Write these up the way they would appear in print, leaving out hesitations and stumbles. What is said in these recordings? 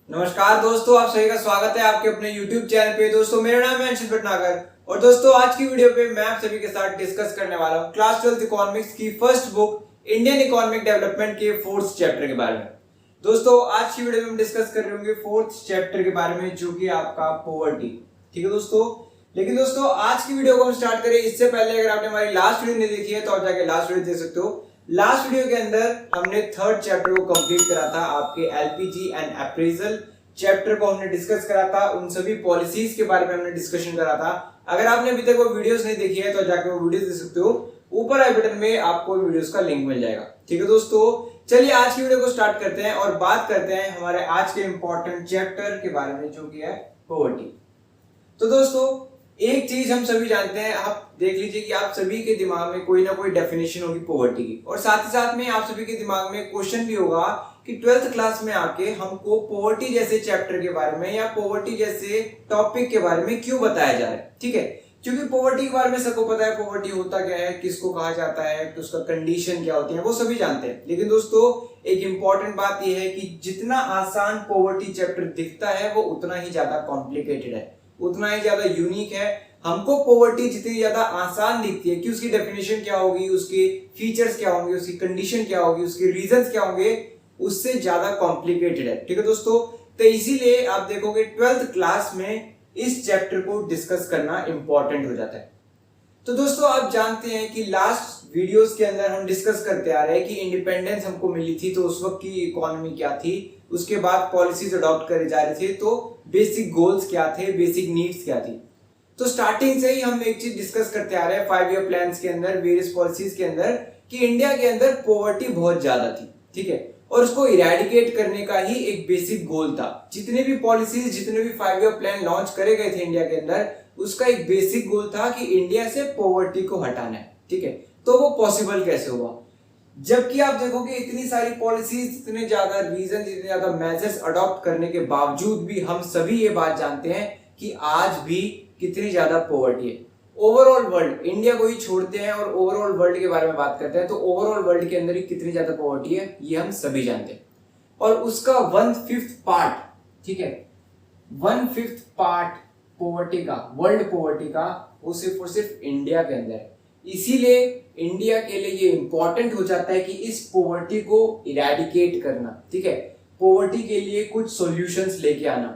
नमस्कार दोस्तों, आप सभी का स्वागत है आपके अपने YouTube चैनल पे। दोस्तों मेरा नाम है अंशित भटनागर और दोस्तों आज की वीडियो पे मैं आप सभी के साथ डिस्कस करने वाला हूँ क्लास 12th इकोनॉमिक्स की first book Indian economic development के 4th चैप्टर के बारे में। दोस्तों आज की वीडियो में हम डिस्कस कर रहे होंगे 4th चैप्टर के बारे में, जो कि आपका पॉवर्टी। ठीक है दोस्तों, लेकिन दोस्तों आज की वीडियो को हम स्टार्ट करें इससे पहले अगर आपने हमारी लास्ट वीडियो नहीं देखी है तो आप जाके लास्ट वीडियो देख सकते हो। लास्ट वीडियो के अंदर हमने 3rd चैप्टर को कंप्लीट करा था। आपके एलपीजी एंड अप्रेजल चैप्टर को हमने डिस्कस करा था, उन सभी पॉलिसीज के बारे में हमने डिस्कशन करा था। अगर आपने अभी तक वो वीडियोस नहीं देखी है तो जाके वो वीडियोस देख सकते हो, ऊपर आई बटन में आपको वीडियोस का लिंक मिल जाएगा। ठीक है दोस्तों, चलिए आज की वीडियो को स्टार्ट करते हैं और बात करते हैं हमारे आज के इंपॉर्टेंट चैप्टर के बारे में, जो कि है पॉवर्टी। तो दोस्तों एक चीज हम सभी जानते हैं, आप देख लीजिए कि आप सभी के दिमाग में कोई ना कोई डेफिनेशन होगी पॉवर्टी की, और साथ ही साथ में आप सभी के दिमाग में क्वेश्चन भी होगा कि 12th क्लास में आके हमको पॉवर्टी जैसे चैप्टर के बारे में या पॉवर्टी जैसे टॉपिक के बारे में क्यों बताया जा रहा है। ठीक है, क्योंकि पॉवर्टी के बारे में सबको पता है, पॉवर्टी होता क्या है, किसको कहा जाता है, तो उसका कंडीशन क्या होती है, वो सभी जानते हैं। लेकिन दोस्तों एक इंपॉर्टेंट बात यह है कि जितना आसान पॉवर्टी चैप्टर दिखता है वो उतना ही ज्यादा कॉम्प्लिकेटेड है, उतना ही ज्यादा यूनिक है। हमको पॉवर्टी जितनी ज्यादा आसान दिखती है कि उसकी डेफिनेशन क्या होगी, उसके फीचर्स क्या होंगे, उसकी कंडीशन क्या होगी, उसके रीजंस क्या होंगे, उससे ज्यादा कॉम्प्लिकेटेड है। ठीक है दोस्तों, तो इसीलिए आप देखोगे 12th क्लास में इस चैप्टर को डिस्कस करना इंपॉर्टेंट हो जाता है। तो दोस्तों आप जानते हैं कि लास्ट वीडियोस के अंदर हम डिस्कस करते आ रहे हैं कि इंडिपेंडेंस हमको मिली थी तो उस वक्त की इकोनॉमी क्या थी, उसके बाद पॉलिसीज अडॉप्ट करे जा रहे थे, तो बेसिक गोल्स क्या थे, बेसिक नीड्स क्या थी। तो स्टार्टिंग से ही हम एक चीज डिस्कस करते आ रहे हैं 5 ईयर प्लान्स के अंदर, वेरियस पॉलिसीज के अंदर, कि इंडिया के अंदर पॉवर्टी बहुत ज्यादा थी। ठीक है, और उसको इरेडिकेट करने का ही एक बेसिक गोल था। जितने भी पॉलिसीज, जितने भी 5 ईयर प्लान लॉन्च करे गए थे इंडिया के अंदर, उसका एक बेसिक गोल था कि इंडिया से पॉवर्टी को हटाना है। ठीक है, तो वो पॉसिबल कैसे हुआ, जबकि आप देखोगे इतनी सारी पॉलिसीज, इतने ज्यादा रीजन, इतने ज्यादा मेजर्स अडॉप्ट करने के बावजूद भी हम सभी ये बात जानते हैं कि आज भी कितनी ज्यादा पॉवर्टी है। ओवरऑल वर्ल्ड, इंडिया को ही छोड़ते हैं और ओवरऑल वर्ल्ड के बारे में बात करते हैं, तो ओवरऑल वर्ल्ड के अंदर ही कितनी ज्यादा पॉवर्टी है ये हम सभी जानते हैं। और उसका 1/5 पार्ट, ठीक है, 1/5 पार्ट पॉवर्टी का, वर्ल्ड पॉवर्टी का, वो सिर्फ और सिर्फ इंडिया के अंदर है। इसीलिए इंडिया के लिए ये इंपॉर्टेंट हो जाता है कि इस पॉवर्टी को इरेडिकेट करना। ठीक है, पॉवर्टी के लिए कुछ सॉल्यूशंस लेके आना।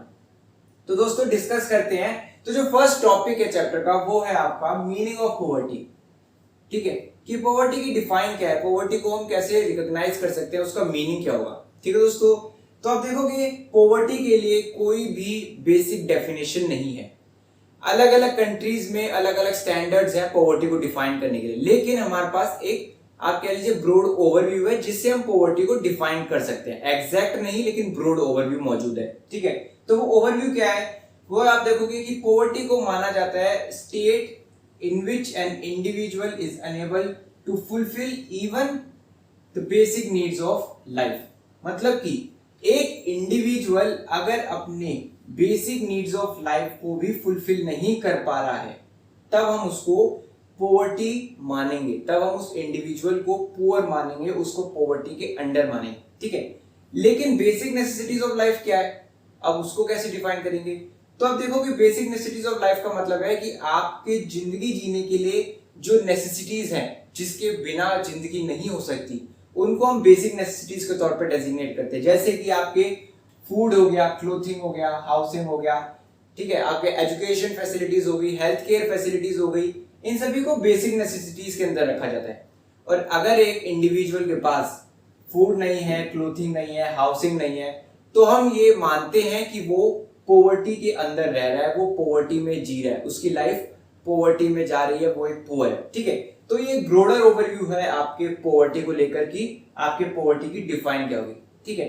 तो दोस्तों डिस्कस करते हैं। तो जो फर्स्ट टॉपिक है चैप्टर का वो है आपका मीनिंग ऑफ पॉवर्टी। ठीक है, कि पॉवर्टी की डिफाइन क्या है, पॉवर्टी को हम कैसे रिकॉग्नाइज कर सकते हैं, उसका मीनिंग क्या होगा। ठीक है दोस्तों, तो आप देखोगे पॉवर्टी के लिए कोई भी बेसिक डेफिनेशन नहीं है। अलग अलग कंट्रीज में अलग अलग स्टैंडर्ड्स हैं पॉवर्टी को डिफाइन करने के लिए, लेकिन हमारे पास एक आप कह लीजिए ब्रॉड ओवरव्यू है जिससे हम पॉवर्टी को डिफाइन कर सकते हैं। एग्जैक्ट नहीं, लेकिन ब्रॉड ओवरव्यू मौजूद है। ठीक है, तो वो ओवरव्यू क्या है, वो आप देखोगे कि पॉवर्टी को माना जाता है state in which an individual is unable to fulfil even the basic needs of life. मतलब कि एक इंडिविजुअल अगर अपने बेसिक नीड्स ऑफ लाइफ को भी फुलफिल नहीं कर पा रहा है तब हम उसको पॉवर्टी मानेंगे, तब हम उस इंडिविजुअल को पुअर मानेंगे, उसको पॉवर्टी के अंडर मानेंगे। ठीक है, लेकिन बेसिक नेसेसिटीज ऑफ लाइफ क्या है, अब उसको कैसे डिफाइन करेंगे। तो आप देखोगे बेसिक नेसेसिटीज ऑफ लाइफ का मतलब है कि आपके जिंदगी जीने के लिए जो नेसेसिटीज हैं, जिसके बिना जिंदगी नहीं हो सकती, उनको हम बेसिक नेसेसिटीज के तौर पे डेजिग्नेट करते हैं। जैसे कि आपके फूड हो गया, क्लोथिंग हो गया, हाउसिंग हो गया, ठीक है, आपके एजुकेशन फैसिलिटीज हो गई, हेल्थ केयर फैसिलिटीज हो गई, इन सभी को बेसिक नेसेसिटीज के अंदर रखा जाता है। और अगर एक इंडिविजुअल के पास फूड नहीं है, क्लोथिंग नहीं है, हाउसिंग नहीं है, तो हम ये मानते हैं कि वो पॉवर्टी के अंदर रह रहा है, वो पॉवर्टी में जी रहा है, उसकी लाइफ पॉवर्टी में जा रही है, वो एक पुअर है। ठीक है, तो ये ब्रॉडर ओवरव्यू है आपके पॉवर्टी को लेकर कि आपके पॉवर्टी की डिफाइन क्या होगी। ठीक है,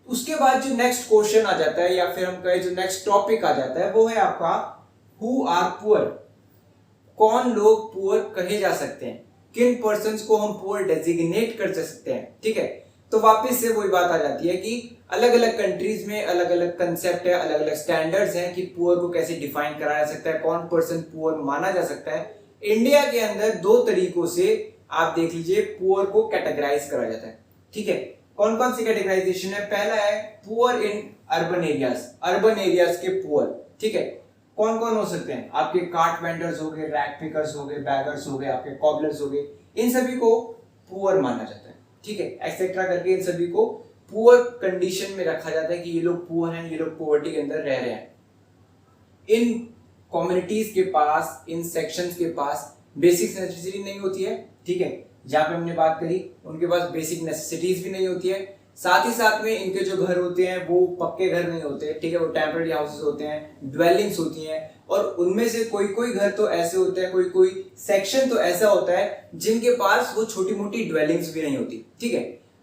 उसके बाद जो नेक्स्ट क्वेश्चन आ जाता है, या फिर हम कहें जो नेक्स्ट टॉपिक आ जाता है, वो है आपका हु आर पुअर। कौन लोग पुअर कहे जा सकते हैं, किन पर्संस को हम पुअर डेजिग्नेट कर सकते हैं। ठीक है, तो वापस से वही बात आ जाती है कि अलग अलग कंट्रीज में अलग अलग कंसेप्ट है, अलग अलग स्टैंडर्ड्स हैं कि पुअर को कैसे डिफाइन कराया जा सकता है, कौन पर्सन पुअर माना जा सकता है। इंडिया के अंदर 2 तरीकों से आप देख लीजिए पुअर को कैटेगराइज करा जाता है। ठीक है, कौन कौन सी कैटेगराइजेशन है, पहला है पुअर इन अर्बन एरियाज के पुअर, ठीक है। कौन कौन हो सकते हैं? आपके कार्ट वेंडर्स हो गए, रैक पिकर्स हो गए, बैगर्स हो गए, आपके कॉबलर्स हो गए, इन सभी को पुअर माना जाता है, ठीक है, एक्सेट्रा करके इन सभी को पुअर कंडीशन में रखा जाता है कि ये लोग पुअर हैं, ये लोग पॉवर्टी के अंदर रह रहे हैं। इन कम्युनिटीज के पास, इन सेक्शंस के पास बेसिक नेसेसिटी नहीं होती है, ठीक है, जहां पे हमने बात करी उनके पास बेसिक नेसेसिटीज भी नहीं होती है। साथ ही साथ में इनके जो घर होते हैं वो पक्के घर नहीं होते, ठीक है, वो टेम्पररी हाउसेस होते हैं, ड्वेलिंग्स होती हैं, और उनमें से कोई कोई घर तो ऐसे होते हैं, कोई कोई सेक्शन तो ऐसा होता है जिनके पास वो छोटी मोटी ड्वेलिंग्स भी नहीं होती, ठीक है।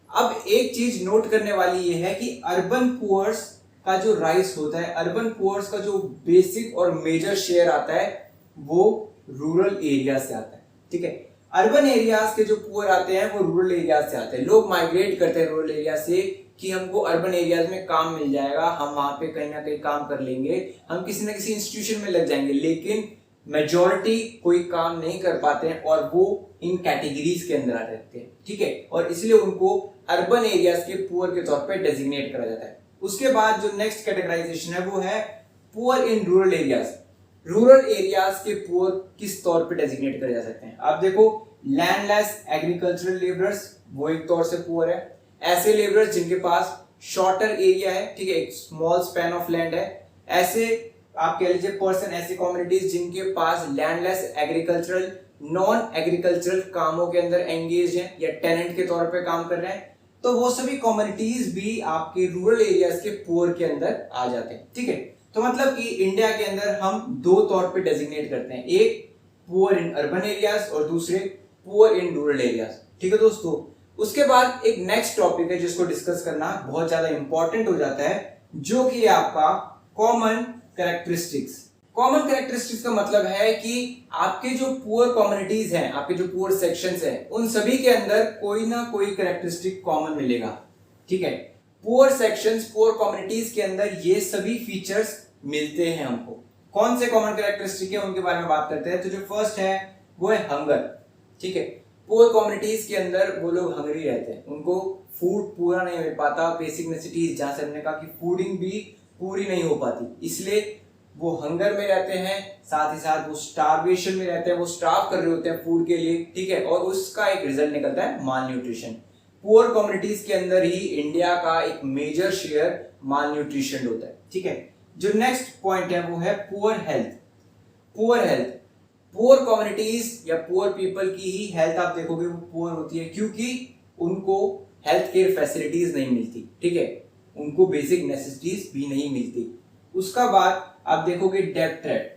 अब एक चीज नोट करने वाली ये है कि अर्बन पुअर्स का जो राइज होता है, अर्बन पुअर्स का जो बेसिक और मेजर शेयर आता है वो रूरल एरिया से आता है, ठीक है। अर्बन एरियाज के जो पुअर आते हैं वो रूरल एरियाज से आते हैं। लोग माइग्रेट करते हैं रूरल एरिया से कि हमको अर्बन एरियाज में काम मिल जाएगा, हम वहां पे कहीं ना कहीं काम कर लेंगे, हम किसी ना किसी इंस्टीट्यूशन में लग जाएंगे, लेकिन मेजॉरिटी कोई काम नहीं कर पाते हैं और वो इन कैटेगरीज के अंदर आ जाते हैं, ठीक है, और इसलिए उनको अर्बन एरियाज के पुअर के तौर पे डेजिग्नेट करा जाता है। उसके बाद जो नेक्स्ट कैटेगराइजेशन है वो है poor in rural areas. Rural areas के पुअर किस तौर पे डेजिग्नेट करे जा सकते हैं? आप देखो, लैंडलेस एग्रीकल्चरल लेबरर्स, वो एक तौर से पुअर है। ऐसे लेबरर्स जिनके पास शॉर्टर एरिया है, ठीक है, एक स्मॉल स्पैन ऑफ लैंड है, ऐसे आप कह लीजिए पर्सन, ऐसी कम्युनिटीज जिनके पास लैंडलेस एग्रीकल्चरल, नॉन एग्रीकल्चरल कामों के अंदर एंगेज हैं या टेनेंट के तौर पे काम कर रहे हैं, तो वो सभी कम्युनिटीज भी आपके रूरल एरियाज के पुअर के अंदर आ जाते हैं, ठीक है। तो मतलब कि इंडिया के अंदर हम दो तौर पे डेजिग्नेट करते हैं, एक पुअर इन अर्बन एरियाज और दूसरे पुअर इन रूरल एरियाज, ठीक है दोस्तों। उसके बाद एक नेक्स्ट टॉपिक है जिसको डिस्कस करना बहुत ज्यादा इंपॉर्टेंट हो जाता है, जो कि आपका कॉमन कैरेक्टरिस्टिक्स। कॉमन कैरेक्टरिस्टिक्स का मतलब है कि आपके जो पुअर कम्युनिटीज हैं, आपके जो पुअर सेक्शंस हैं, उन सभी के अंदर कोई ना कोई कैरेक्टरिस्टिक कॉमन मिलेगा, ठीक है। पुअर सेक्शंस, पुअर कम्युनिटीज के अंदर ये सभी फीचर्स मिलते हैं हमको। कौन से कॉमन कैरेक्टरिस्टिक है उनके बारे में बात करते हैं। तो जो फर्स्ट है वो है हंगर, ठीक है। पुअर कम्युनिटीज के अंदर वो लोग हंगरी रहते हैं, उनको फूड पूरा नहीं मिल पाता, बेसिक नेसेसिटीज, जहां से हमने कहा कि फूडिंग भी पूरी नहीं हो पाती, इसलिए वो हंगर में रहते हैं, साथ ही साथ वो स्टारवेशन में रहते हैं, वो स्टार्व कर रहे होते हैं फूड के लिए, ठीक है, और उसका एक रिजल्ट निकलता है माल न्यूट्रिशन। पुअर कम्युनिटीज के अंदर ही इंडिया का एक मेजर शेयर माल न्यूट्रिशन होता है, ठीक है। जो नेक्स्ट पॉइंट है वो है poor health. Poor health, poor communities या पुअर पीपल की ही हेल्थ आप देखोगे वो पुअर होती है, क्योंकि उनको हेल्थ केयर फैसिलिटीज नहीं मिलती, ठीक है, उनको बेसिक नेसेसिटीज भी नहीं मिलती। उसका बाद आप देखोगे डेब्ट ट्रैप।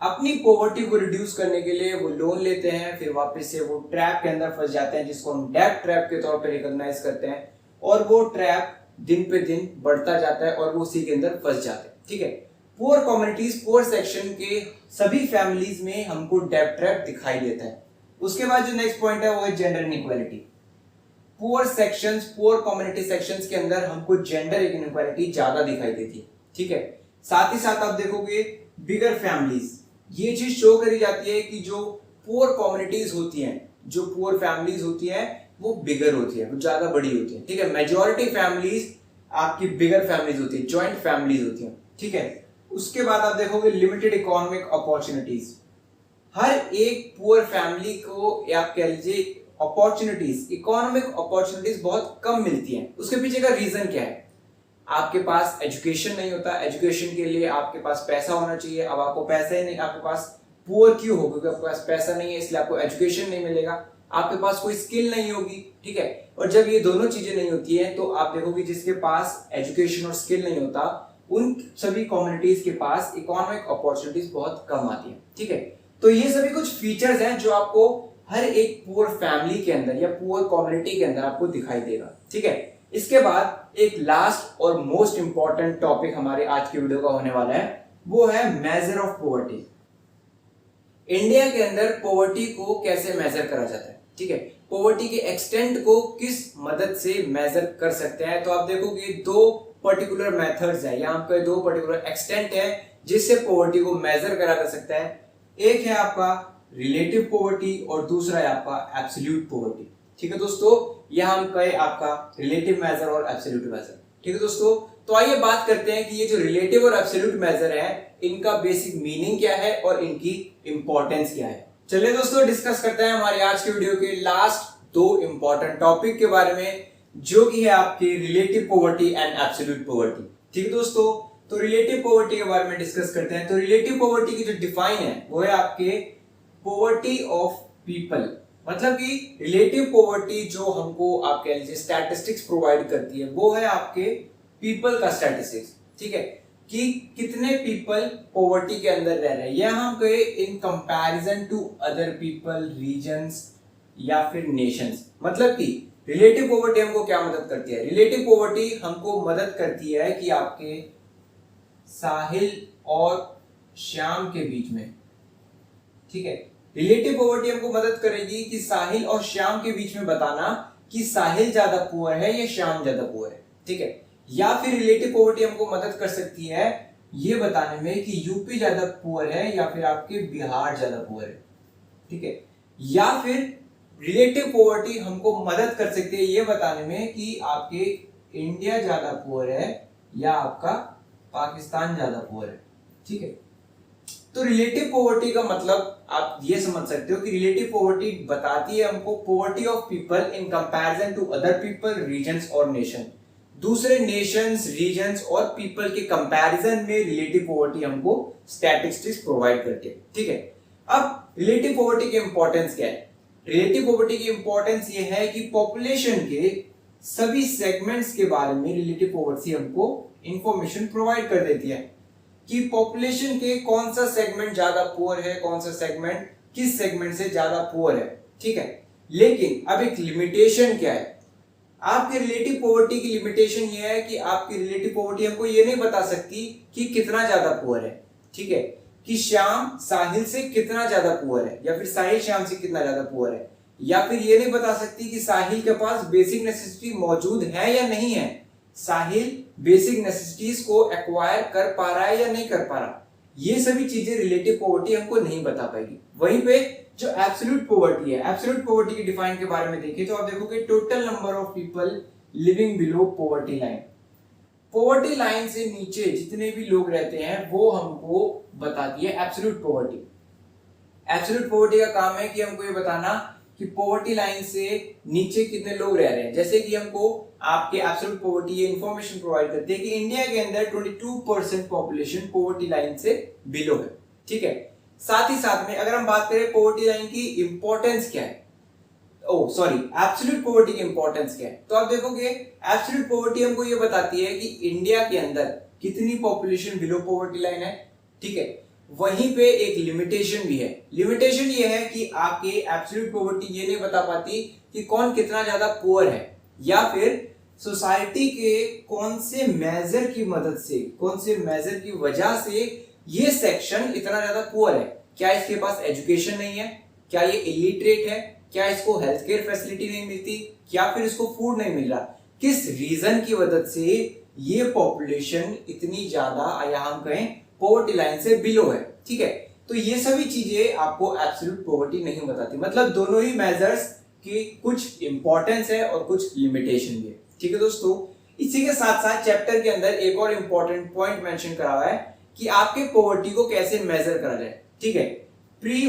अपनी पॉवर्टी को रिड्यूस करने के लिए वो लोन लेते हैं, फिर वापस से वो ट्रैप के अंदर फंस जाते हैं, जिसको हम डेब्ट ट्रैप के तौर पे रिकॉग्नाइज करते हैं, और वो ट्रैप दिन पे दिन बढ़ता जाता है और वो उसी के अंदर फंस जाते हैं, ठीक है। पुअर कम्युनिटीज, पुअर सेक्शन के सभी फैमिलीज में हमको डेब्ट ट्रैप दिखाई देता है। उसके बाद जो नेक्स्ट पॉइंट है वो है gender inequality. Poor sections, poor community sections के अंदर हमको जेंडर इनइक्वालिटी ज्यादा दिखाई देती है, ठीक है। साथ ही साथ आप देखोगे बिगर फैमिलीज, ये चीज शो करी जाती है कि जो पुअर कम्युनिटीज होती हैं, जो पुअर फैमिलीज होती हैं वो बिगर होती है, वो ज्यादा बड़ी होती है, ठीक है। मेजॉरिटी फैमिलीज आपकी बिगर फैमिलीज होती है, जॉइंट फैमिलीज होती है, ठीक है। उसके बाद आप देखोगे लिमिटेड इकोनॉमिक अपॉर्चुनिटीज। हर एक पुअर फैमिली को आप कह लीजिए अपॉर्चुनिटीज, इकोनॉमिक अपॉर्चुनिटीज बहुत कम मिलती हैं। उसके पीछे का रीजन क्या है? आपके पास एजुकेशन नहीं होता, एजुकेशन के लिए आपके पास पैसा होना चाहिए, अब आपको पैसा ही नहीं, आपके पास पुअर क्यों हो? क्योंकि आपके पास पैसा नहीं है, इसलिए आपको एजुकेशन नहीं मिलेगा, आपके पास कोई स्किल नहीं होगी, ठीक है। और जब ये दोनों चीजें नहीं होती है तो आप देखोगे जिसके पास एजुकेशन और स्किल नहीं होता, उन सभी कम्युनिटीज के पास इकोनॉमिक अपॉर्चुनिटीज बहुत कम आती है, ठीक है। तो ये सभी कुछ फीचर्स हैं जो आपको हर एक पुअर फैमिली के अंदर या पुअर कम्युनिटी के अंदर आपको दिखाई देगा, ठीक है। इसके बाद एक लास्ट और मोस्ट इंपॉर्टेंट टॉपिक हमारे आज की वीडियो का होने वाला है, वो है मेजर ऑफ पॉवर्टी। इंडिया के अंदर पॉवर्टी को कैसे मेजर करा जाता है, ठीक है, पॉवर्टी के एक्सटेंट को किस मदद से मेजर कर सकते हैं। तो आप देखोगे दो पर्टिकुलर मेथड्स है, यहाँ पे दो पर्टिकुलर एक्सटेंट है जिससे पॉवर्टी को मेजर करा जा सकता है। एक है आपका रिलेटिव पॉवर्टी और दूसरा है आपका एब्सोल्यूट पॉवर्टी, ठीक है दोस्तों। यह हम कहे आपका रिलेटिव मेजर और एब्सोल्यूट मेजर, ठीक है दोस्तों। तो आइए बात करते हैं कि ये जो रिलेटिव और एब्सोल्यूट मेजर है इनका बेसिक मीनिंग क्या है और इनकी इंपॉर्टेंस क्या है। चलिए दोस्तों डिस्कस करते हैं हमारे आज के वीडियो के लास्ट दो इंपॉर्टेंट टॉपिक के बारे में, जो कि है आपकी relative poverty and absolute poverty. ठीक है दोस्तों, तो रिलेटिव पॉवर्टी के बारे में डिस्कस करते हैं। तो रिलेटिव पॉवर्टी की जो डिफाइन है वो है आपके पॉवर्टी ऑफ पीपल, मतलब कि रिलेटिव पॉवर्टी जो हमको आप कह लीजिए स्टैटिस्टिक्स प्रोवाइड करती है वो है आपके पीपल का स्टैटिस्टिक्स। ठीक है, कि कितने पीपल पॉवर्टी के अंदर रह रहे हैं, या हम कहे in comparison to other people, reasons या फिर नेशंस। मतलब कि रिलेटिव पॉवर्टी हमको क्या मदद करती है? रिलेटिव पॉवर्टी हमको मदद करती है कि आपके साहिल और श्याम के बीच में, ठीक है, रिलेटिव पॉवर्टी हमको मदद करेगी कि साहिल और श्याम के बीच में बताना कि साहिल ज्यादा पुअर है या श्याम ज्यादा पुअर है। ठीक है, या फिर रिलेटिव पॉवर्टी हमको मदद कर सकती है ये बताने में कि यूपी ज्यादा पुअर है या फिर आपके बिहार ज्यादा पुअर है। ठीक है, या फिर रिलेटिव पॉवर्टी हमको मदद कर सकती है ये बताने में कि आपके इंडिया ज्यादा पुअर है या आपका पाकिस्तान ज्यादा पुअर है। ठीक है, तो रिलेटिव पॉवर्टी का मतलब आप ये समझ सकते हो कि रिलेटिव पॉवर्टी बताती है हमको poverty of people in comparison to other people, reasons और नेशन। दूसरे नेशंस, रीजन्स और पीपल के कंपैरिजन में रिलेटिव पॉवर्टी हमको स्टैटिस्टिक्स प्रोवाइड करती है। ठीक है, अब रिलेटिव पॉवर्टी की इंपॉर्टेंस क्या है? रिलेटिव पॉवर्टी की इंपॉर्टेंस ये है कि पॉपुलेशन के सभी सेगमेंट्स के बारे में रिलेटिव पॉवर्टी हमको इंफॉर्मेशन प्रोवाइड कर देती है कि पॉपुलेशन के कौन सा सेगमेंट ज्यादा पुअर है, कौन सा सेगमेंट किस सेगमेंट से ज्यादा पुअर है। ठीक है, लेकिन अब एक लिमिटेशन क्या है? आपके रिलेटिव पॉवर्टी की लिमिटेशन ये है कि आपकी रिलेटिव पॉवर्टी हमको ये नहीं बता सकती कि कितना ज्यादा पुअर है। ठीक है, कि श्याम साहिल से कितना ज्यादा पुअर है या फिर साहिल श्याम से कितना ज्यादा पुअर है, या फिर ये नहीं बता सकती कि साहिल के पास बेसिक नेसेसिटी मौजूद है या नहीं है, साहिल बेसिक नेसेसिटीज को एक्वायर कर पा रहा है या नहीं कर पा रहा। ये सभी चीजें रिलेटिव पॉवर्टी हमको नहीं बता पाएगी। वहीं पे जो एब्सोल्यूट पॉवर्टी है, एब्सोल्यूट पॉवर्टी की डिफाइन के बारे में देखिए तो आप देखोगे total number of people living below poverty line. Poverty line से नीचे जितने भी लोग रहते हैं वो हमको बताती है एब्सोल्यूट पॉवर्टी। एब्सोल्यूट पॉवर्टी का काम है कि हमको ये बताना कि पॉवर्टी लाइन से नीचे कितने लोग रह रहे हैं। जैसे कि हमको आपके एब्सोल्यूट पॉवर्टी ये इंफॉर्मेशन प्रोवाइड करती है कि इंडिया के अंदर 22% पॉपुलेशन पॉवर्टी लाइन से बिलो है। ठीक है, साथ ही साथ में अगर हम बात करें पॉवर्टी लाइन की इंपॉर्टेंस क्या है, एब्सोल्यूट पॉवर्टी की इंपॉर्टेंस क्या है, तो आप देखोगे एब्सोल्यूट पॉवर्टी हमको ये बताती है कि इंडिया के अंदर कितनी पॉपुलेशन बिलो पॉवर्टी लाइन है। ठीक है, वहीं पे एक लिमिटेशन भी है। लिमिटेशन ये है कि आपके एब्सोल्यूट पॉवर्टी ये नहीं बता पाती कि कौन कितना ज्यादा पुअर है, या फिर सोसाइटी के कौन से मेजर की मदद से, कौन से मेजर की वजह से ये सेक्शन इतना ज्यादा पुअर है। क्या इसके पास एजुकेशन नहीं है, क्या ये इलिटरेट है, क्या इसको हेल्थ केयर फैसिलिटी नहीं मिलती, या फिर इसको फूड नहीं मिल रहा, किस रीजन की वजह से ये पॉपुलेशन इतनी ज्यादा या हम कहें पॉवर्टी लाइन से बिलो है। ठीक है, तो ये सभी चीजें आपको एब्सोल्यूट पॉवर्टी नहीं बताती। मतलब दोनों ही मेजर्स की कुछ इंपॉर्टेंस है और कुछ लिमिटेशन भी है। ठीक है दोस्तों, इसी के साथ साथ चैप्टर के अंदर एक और इंपॉर्टेंट पॉइंट मेंशन करा हुआ है कि आपके पॉवर्टी को कैसे मेजर करा जाए। ठीक है, प्री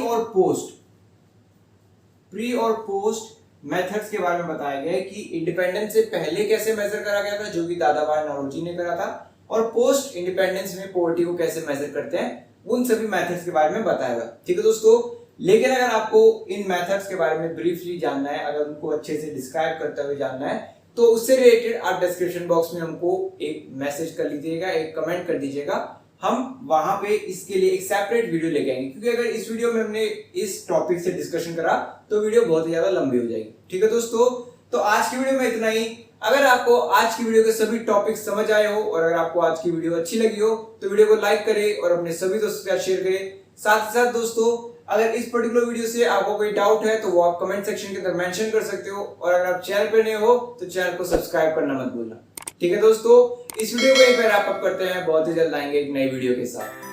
और पोस्ट मेथड्स के बारे में बताया गया है कि इंडिपेंडेंस से पहले कैसे मेजर करा गया था, जो कि दादाभाई नौरोजी ने करा था, और पोस्ट इंडिपेंडेंस में पॉवर्टी को कैसे मेजर करते हैं उन सभी मेथड्स के बारे में बताया गया। ठीक है दोस्तों, लेकिन अगर आपको इन मेथड्स के बारे में ब्रीफली जानना है, अगर उनको अच्छे से डिस्क्राइब करते हुए जानना है, तो उससे रिलेटेड आप डिस्क्रिप्शन बॉक्स में हमको एक मैसेज कर लीजिएगा, एक कमेंट कर दीजिएगा। हम वहां पे इसके लिए एक सेपरेट वीडियो लेके आएंगे, क्योंकि अगर इस वीडियो में हमने इस टॉपिक से डिस्कशन करा तो वीडियो बहुत ही ज्यादा लंबी हो जाएगी। ठीक है दोस्तों, तो आज की वीडियो में इतना ही। अगर आपको आज की वीडियो के सभी टॉपिक समझ आए हो और अगर आपको आज की वीडियो अच्छी लगी हो तो वीडियो को लाइक करें और अपने सभी दोस्तों के साथ शेयर करें। साथ ही साथ दोस्तों, अगर इस पर्टिकुलर वीडियो से आपको कोई डाउट है तो वो आप कमेंट सेक्शन के अंदर मेंशन कर सकते हो, और अगर आप चैनल पर नए हो तो चैनल को सब्सक्राइब करना मत भूलना। ठीक है दोस्तों, इस वीडियो को एक बार रैप अप करते हैं, बहुत ही जल्द आएंगे एक नई वीडियो के साथ।